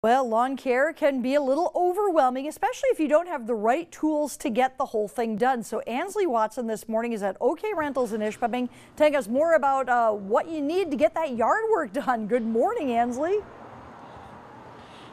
Well, lawn care can be a little overwhelming, especially if you don't have the right tools to get the whole thing done. So Ansley Watson this morning is at OK Rentals in Ishpeming, telling us more about what you need to get that yard work done. Good morning, Ansley.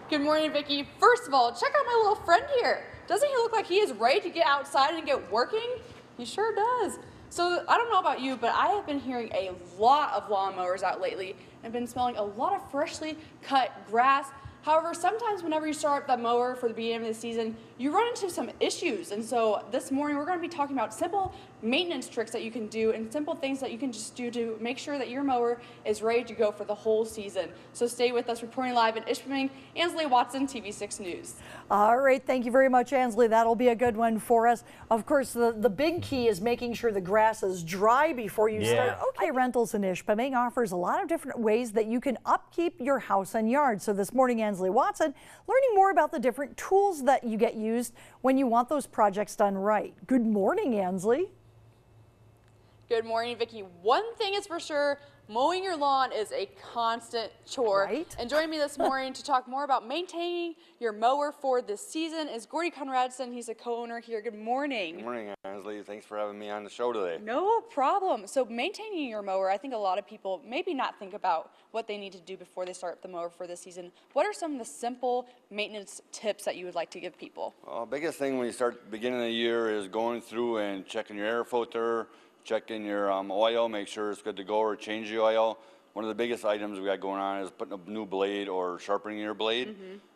Good morning, Vicki. First of all, check out my little friend here. Doesn't he look like he is ready to get outside and get working? He sure does. So I don't know about you, but I have been hearing a lot of lawnmowers out lately and been smelling a lot of freshly cut grass. However, sometimes whenever you start up that mower for the beginning of the season, you run into some issues. And so this morning we're going to be talking about simple maintenance tricks that you can do and simple things that you can just do to make sure that your mower is ready to go for the whole season. So stay with us. Reporting live in Ishpeming, Ansley Watson, TV6 News. All right, thank you very much, Ansley. That'll be a good one for us. Of course, the big key is making sure the grass is dry before you start. OK Rentals in Ishpeming offers a lot of different ways that you can upkeep your house and yard. So this morning, Ansley Watson learning more about the different tools that you get used when you want those projects done right. Good morning, Ansley. Good morning, Vicki. One thing is for sure, mowing your lawn is a constant chore. Right? And joining me this morning to talk more about maintaining your mower for this season is Gordy Conradson. He's a co-owner here. Good morning. Good morning, Ansley. Thanks for having me on the show today. No problem. So maintaining your mower, I think a lot of people maybe not think about what they need to do before they start the mower for this season. What are some of the simple maintenance tips that you would like to give people? Biggest thing when you start the beginning of the year is going through and checking your air filter, checking your oil, make sure it's good to go, or change the oil. One of the biggest items we got going on is putting a new blade or sharpening your blade.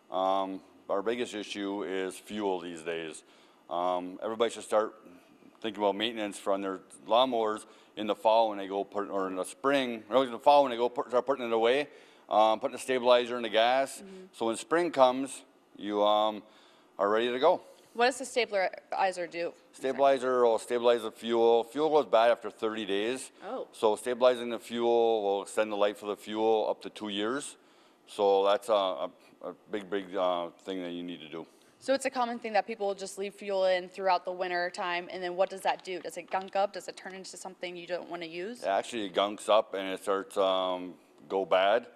Our biggest issue is fuel these days. Everybody should start thinking about maintenance from their lawnmowers in the fall when they go put, or in the spring, or in the fall when they go start putting it away, putting a stabilizer in the gas. So when spring comes, you are ready to go. What does the stabilizer do? Stabilizer will stabilize the fuel. Fuel goes bad after 30 days. Oh. So stabilizing the fuel will extend the life of the fuel up to 2 years. So that's a big thing that you need to do. So it's a common thing that people just leave fuel in throughout the winter time, and then what does that do? Does it gunk up? Does it turn into something you don't want to use? Actually, it gunks up and it starts go bad.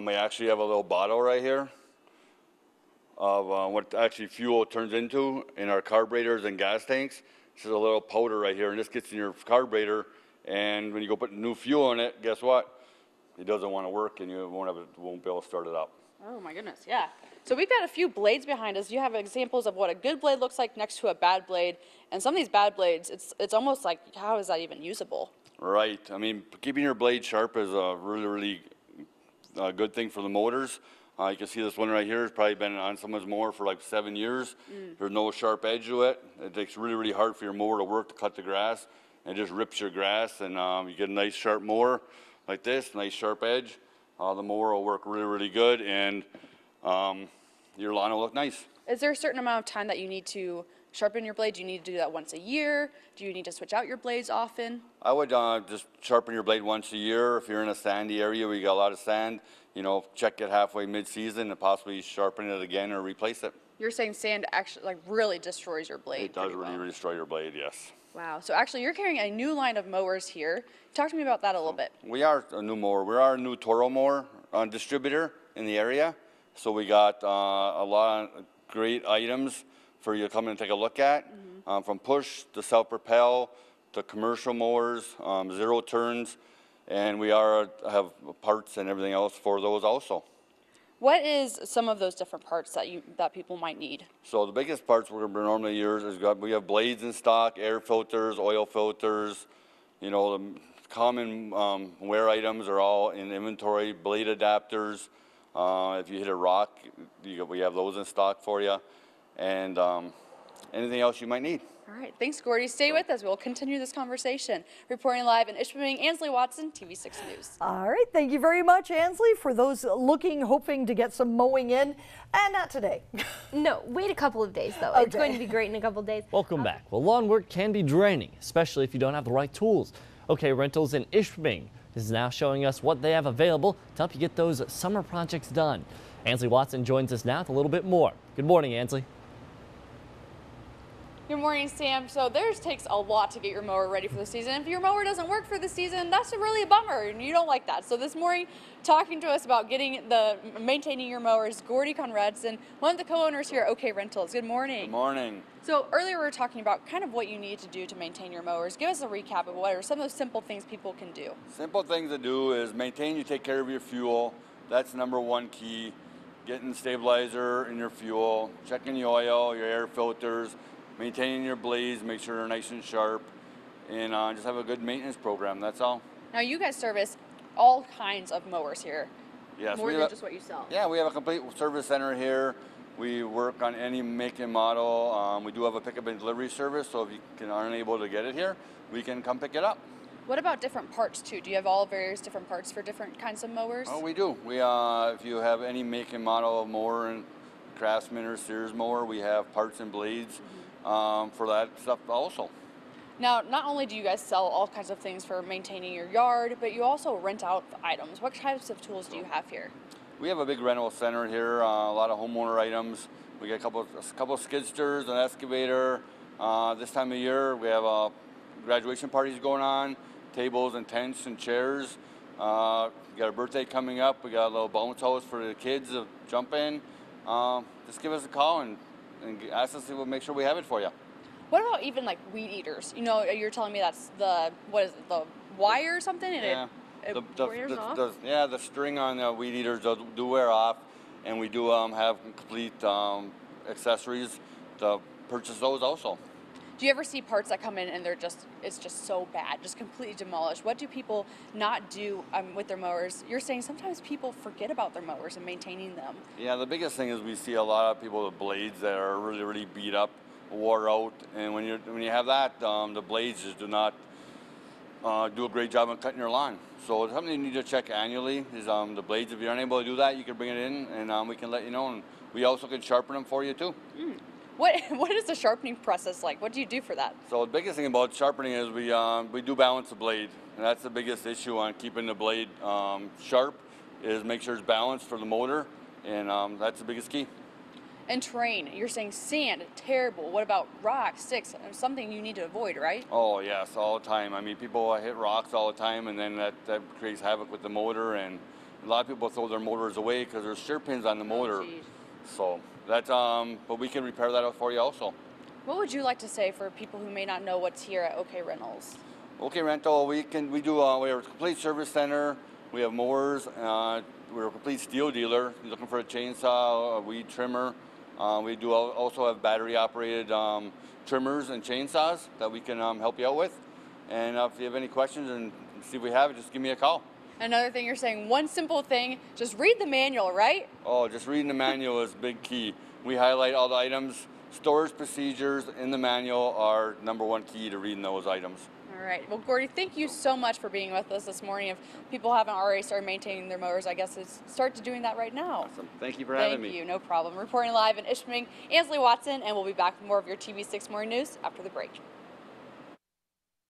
We actually have a little bottle right here of what actually fuel turns into in our carburetors and gas tanks. This is a little powder right here, and this gets in your carburetor, and when you go put new fuel in it, guess what? It doesn't want to work, and you won't be able to start it up. Oh my goodness, yeah. So we've got a few blades behind us. You have examples of what a good blade looks like next to a bad blade, and some of these bad blades, it's almost like, how is that even usable? Right. I mean, keeping your blade sharp is a really good thing for the motors. You can see this one right here has probably been on someone's mower for like 7 years. There's no sharp edge to it. It takes really hard for your mower to work to cut the grass. And it just rips your grass, and you get a nice sharp mower like this, nice sharp edge. The mower will work really good, and your lawn will look nice. Is there a certain amount of time that you need to sharpen your blade? Do you need to do that once a year? Do you need to switch out your blades often? I would just sharpen your blade once a year. If you're in a sandy area where you got a lot of sand, you know, check it halfway mid-season and possibly sharpen it again or replace it. You're saying sand actually like really destroys your blade? It does really destroy your blade, yes. Wow. So actually you're carrying a new line of mowers here. Talk to me about that a little bit. We are a new mower. We are a new Toro mower distributor in the area. So we got a lot of great items for you to come and take a look at. From push to self-propel to commercial mowers, zero turns, and we have parts and everything else for those also. What is some of those different parts that people might need? So the biggest parts we're normally use is we have blades in stock, air filters, oil filters. You know, the common wear items are all in inventory. Blade adapters. If you hit a rock, we have those in stock for you, and anything else you might need. All right, thanks, Gordy. Stay with us. We'll continue this conversation. Reporting live in Ishpeming, Ansley Watson, TV6 News. All right, thank you very much, Ansley, for those hoping to get some mowing in, and not today. No, wait a couple of days, though. Okay. It's going to be great in a couple of days. Welcome back. Well, lawn work can be draining, especially if you don't have the right tools. OK Rentals in Ishpeming is now showing us what they have available to help you get those summer projects done. Ansley Watson joins us now with a little bit more. Good morning, Ansley. Good morning, Sam. So theirs takes a lot to get your mower ready for the season. If your mower doesn't work for the season, that's really a bummer, and you don't like that. So this morning, talking to us about maintaining your mowers, Gordy Conradson, one of the co-owners here at OK Rentals. Good morning. Good morning. So earlier we were talking about kind of what you need to do to maintain your mowers. Give us a recap of what are some of those simple things people can do. Simple things to do is maintain, you take care of your fuel. That's number one key. Getting stabilizer in your fuel, checking the oil, your air filters, maintaining your blades, make sure they're nice and sharp, and just have a good maintenance program. That's all. Now you guys service all kinds of mowers here. Yes, More than just what you sell. Yeah, we have a complete service center here. We work on any make and model. We do have a pickup and delivery service, so if you aren't able to get it here, we can come pick it up. What about different parts too? Do you have all various different parts for different kinds of mowers? Oh, we do. We if you have any make and model of mower, and Craftsman or Sears mower, we have parts and blades for that stuff also. Now, not only do you guys sell all kinds of things for maintaining your yard, but you also rent out items. What types of tools do you have here? We have a big rental center here, a lot of homeowner items. We got a couple skid steers, an excavator. This time of year, we have graduation parties going on, tables and tents and chairs. We got a birthday coming up. We got a little bounce house for the kids to jump in. Just give us a call and ask us if we'll make sure we have it for you. What about even like weed eaters? You know, you're telling me that's the wire or something, and Yeah. it wears off? The string on the weed eaters do wear off, and we do have complete accessories to purchase those also. Do you ever see parts that come in and it's just so bad, just completely demolished? What do people not do with their mowers? You're saying sometimes people forget about their mowers and maintaining them. Yeah, the biggest thing is we see a lot of people with blades that are really, really beat up, wore out, and when you have that, the blades just do not do a great job of cutting your lawn. So it's something you need to check annually is the blades. If you're unable to do that, you can bring it in and we can let you know, and we also can sharpen them for you too. What is the sharpening process like? What do you do for that? So the biggest thing about sharpening is we do balance the blade, and that's the biggest issue on keeping the blade sharp, is make sure it's balanced for the motor, and that's the biggest key. And terrain, you're saying sand, terrible. What about rocks, sticks? Something you need to avoid, right? Oh yes, all the time. I mean, people hit rocks all the time, and then that creates havoc with the motor, and a lot of people throw their motors away because there's shear pins on the motor. Geez. So that's but we can repair that for you also. What would you like to say for people who may not know what's here at OK Rentals? OK Rental, we have a complete service center. We have mowers. We're a complete steel dealer. You're looking for a chainsaw, a weed trimmer. We do also have battery operated trimmers and chainsaws that we can help you out with. And if you have any questions and see if we have it, just give me a call. Another thing you're saying, one simple thing, just read the manual, right? Oh, just reading the manual is big key. We highlight all the items. Storage procedures in the manual are number one key to reading those items. All right. Well, Gordy, thank you so much for being with us this morning. If people haven't already started maintaining their mowers, I guess it's start to doing that right now. Awesome. Thank you for having me. Thank you. No problem. Reporting live in Ishpeming, Ansley Watson, and we'll be back with more of your TV6 Morning News after the break.